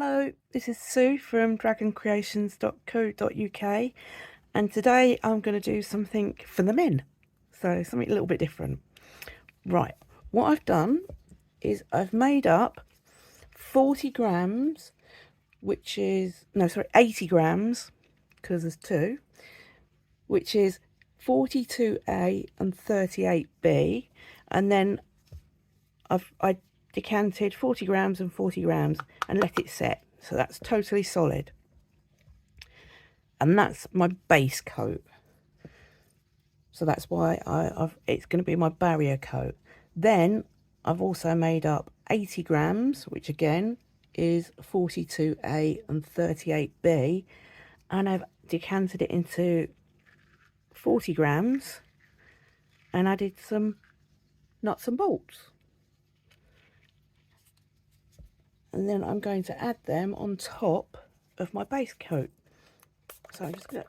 Hello, this is Sue from dragoncreations.co.uk, and today I'm going to do something for the men, so something a little bit different. Right, what I've done is I've made up 40 grams, which is, no, sorry, 80 grams, because there's two, which is 42A and 38B, and then I decanted 40 grams and 40 grams and let it set. So that's totally solid. And that's my base coat. So that's why it's going to be my barrier coat. Then I've also made up 80 grams, which again is 42A and 38B. And I've decanted it into 40 grams and added some nuts and bolts. And then I'm going to add them on top of my base coat. So I'm just going to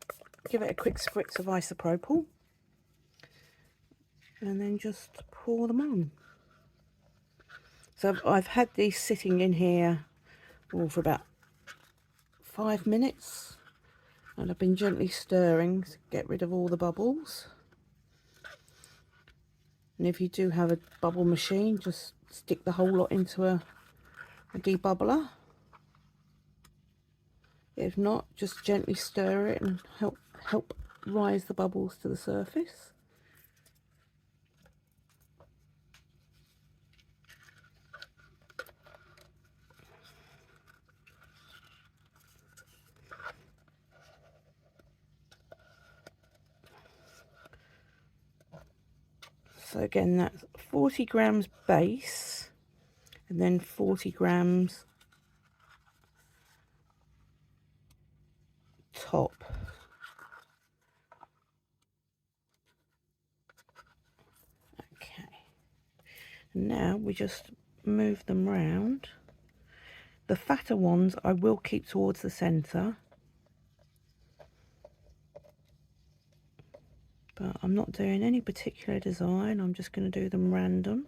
give it a quick spritz of isopropyl and then just pour them on. So I've had these sitting in here for about 5 minutes, and I've been gently stirring to get rid of all the bubbles. And if you do have a bubble machine, just stick the whole lot into a debubbler. If not, just gently stir it and help rise the bubbles to the surface. So again, that's 40 grams base and then 40 grams top. Okay, and now we just move them round. The fatter ones I will keep towards the centre, but I'm not doing any particular design, I'm just going to do them random.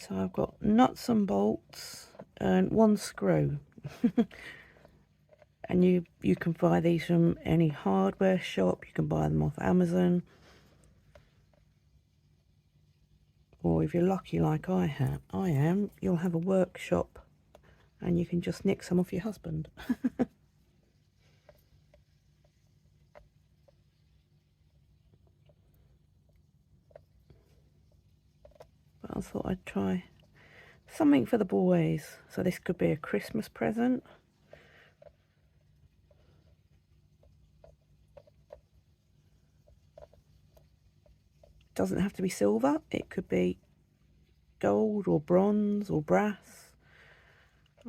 So I've got nuts and bolts and one screw. And you can buy these from any hardware shop, you can buy them off Amazon, or if you're lucky like I am, you'll have a workshop and you can just nick some off your husband. But I thought I'd try something for the boys. So this could be a Christmas present. Doesn't have to be silver, it could be gold or bronze or brass.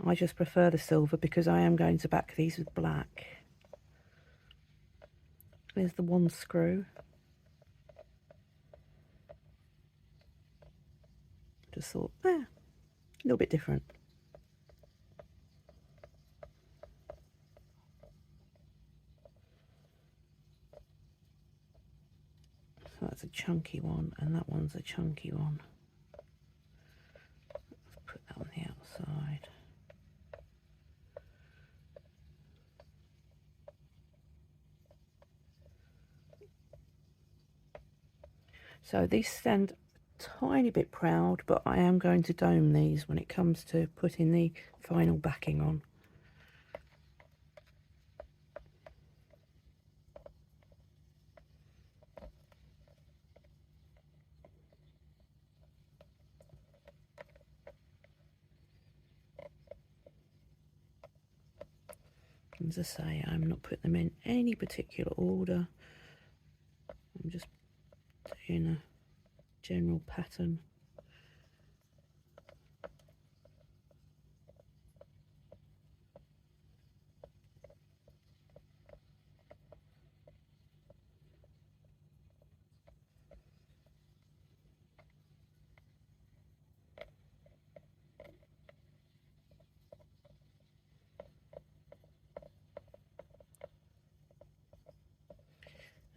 I just prefer the silver because I am going to back these with black. There's the one screw. Just thought, a little bit different. So that's a chunky one, and that one's a chunky one. Let's put that on the outside. So these stand a tiny bit proud, but I am going to dome these when it comes to putting the final backing on. As I say, I'm not putting them in any particular order. I'm just doing a general pattern.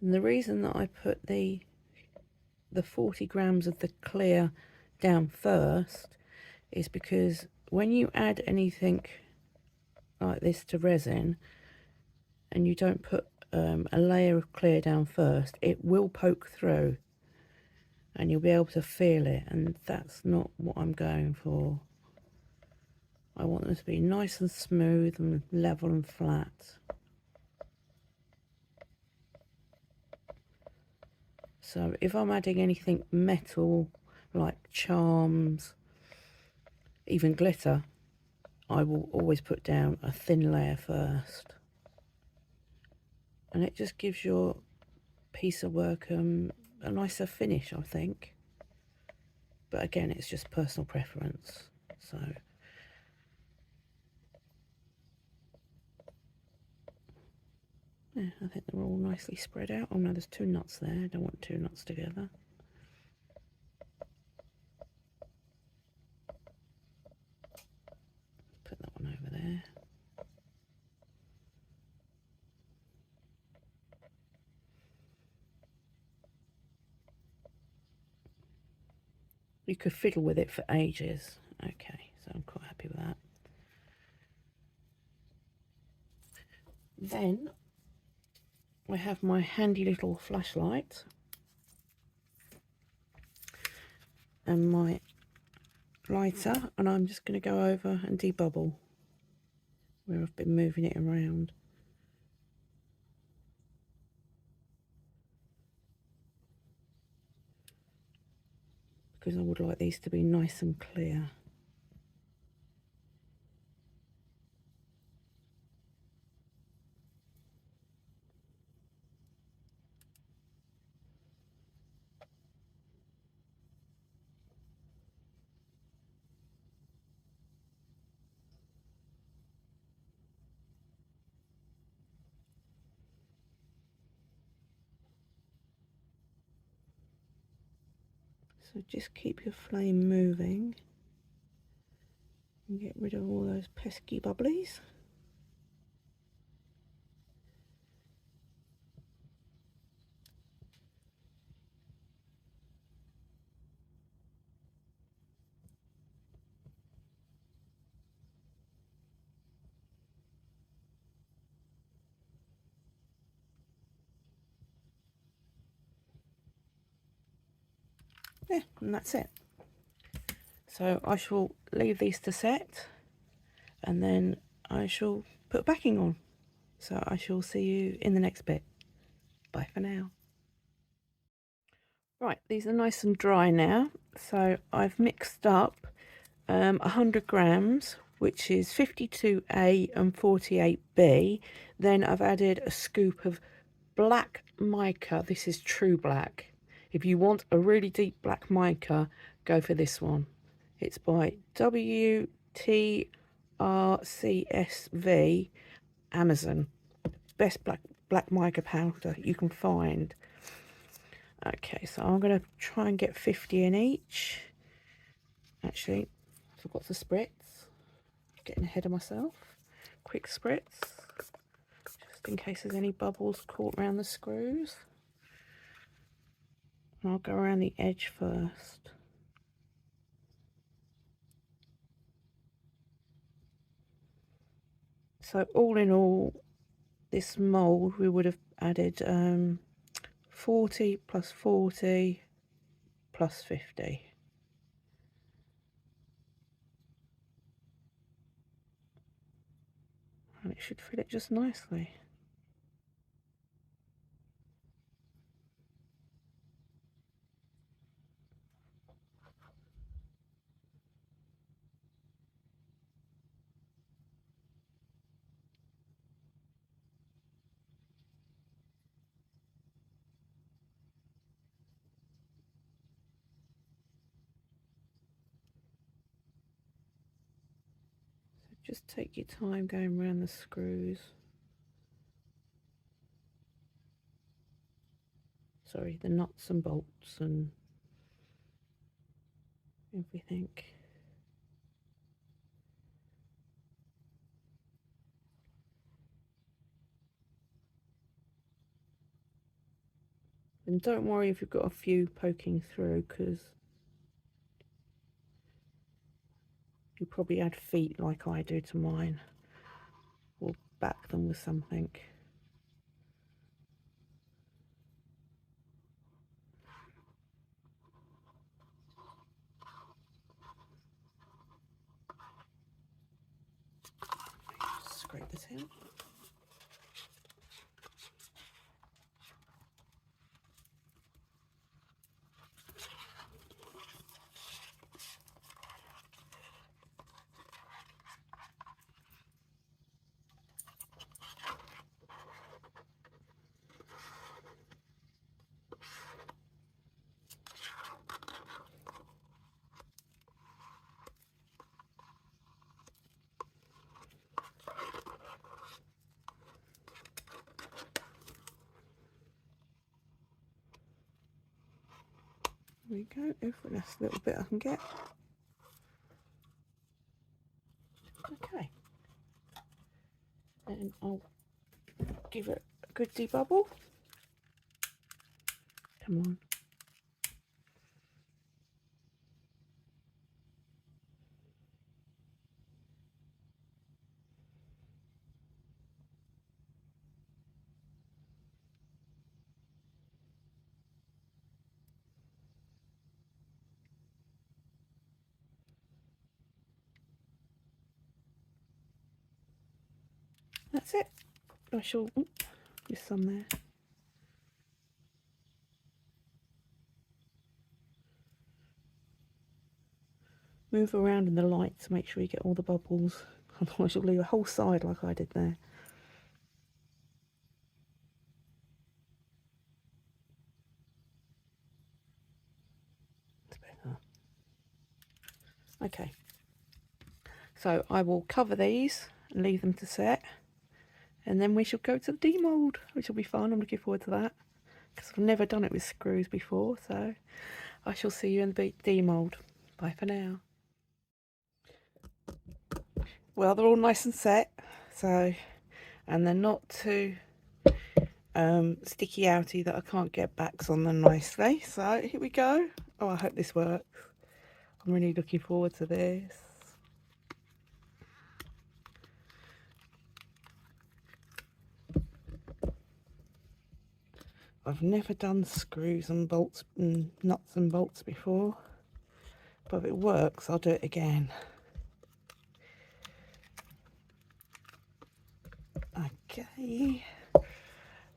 And the reason that I put the 40 grams of the clear down first is because when you add anything like this to resin and you don't put a layer of clear down first, it will poke through and you'll be able to feel it, and that's not what I'm going for. I want them to be nice and smooth and level and flat. So if I'm adding anything metal like charms, even glitter, I will always put down a thin layer first, and it just gives your piece of work a nicer finish, I think. But again, it's just personal preference. So yeah, I think they're all nicely spread out. Oh no, there's 2 nuts there. I don't want 2 nuts together. Put that one over there. You could fiddle with it for ages. Okay, so I'm quite happy with that. Then I have my handy little flashlight and my lighter, and I'm just going to go over and debubble where I've been moving it around. Because I would like these to be nice and clear. So just keep your flame moving and get rid of all those pesky bubblies. Yeah, and that's it. So I shall leave these to set, and then I shall put backing on. So I shall see you in the next bit. Bye for now. Right, these are nice and dry now. So I've mixed up 100 grams, which is 52A and 48B. Then I've added a scoop of black mica. This is true black. If you want a really deep black mica, go for this one. It's by WTRCSV, Amazon. Best black mica powder you can find. Okay, so I'm going to try and get 50 in each. Actually, I forgot to spritz. Getting ahead of myself. Quick spritz, just in case there's any bubbles caught around the screws. And I'll go around the edge first. So all in all, this mould we would have added 40 plus 40 plus 50. And it should fit it just nicely. So just take your time going around the screws. Sorry, the nuts and bolts and everything. And don't worry if you've got a few poking through, because you probably add feet like I do to mine, or back them with something. Scrape this out. There we go, every last little bit I can get. Okay. And I'll give it a good debubble. Come on. That's it. I shall, there's some there. Move around in the light to make sure you get all the bubbles. Otherwise you'll leave a whole side like I did there. That's better. Okay. So I will cover these and leave them to set. And then we shall go to the de-mould, which will be fun. I'm looking forward to that, because I've never done it with screws before. So I shall see you in the de-mould. Bye for now. Well, they're all nice and set, so, and they're not too sticky outy that I can't get backs on them nicely. So here we go. Oh, I hope this works. I'm really looking forward to this. I've never done screws and bolts and nuts and bolts before, but if it works, I'll do it again. Okay,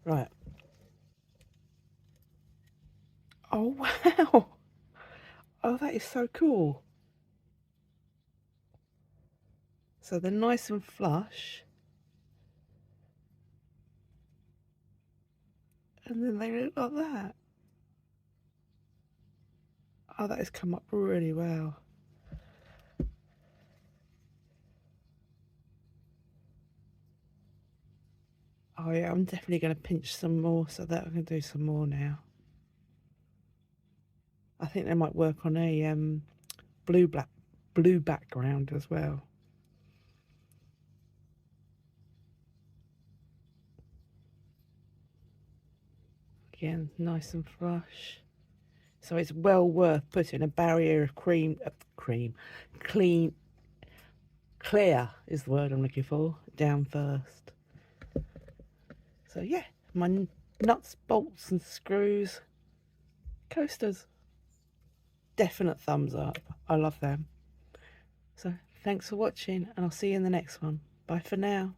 right. Oh wow, oh that is so cool. So they're nice and flush, and then they look like that. Oh, that has come up really well. Oh yeah, I'm definitely going to pinch some more so that I can do some more now. I think they might work on a blue background as well. Again, nice and flush. So it's well worth putting a barrier of clear is the word I'm looking for, down first. So yeah, my nuts, bolts and screws coasters. Definite thumbs up. I love them. So thanks for watching, and I'll see you in the next one. Bye for now.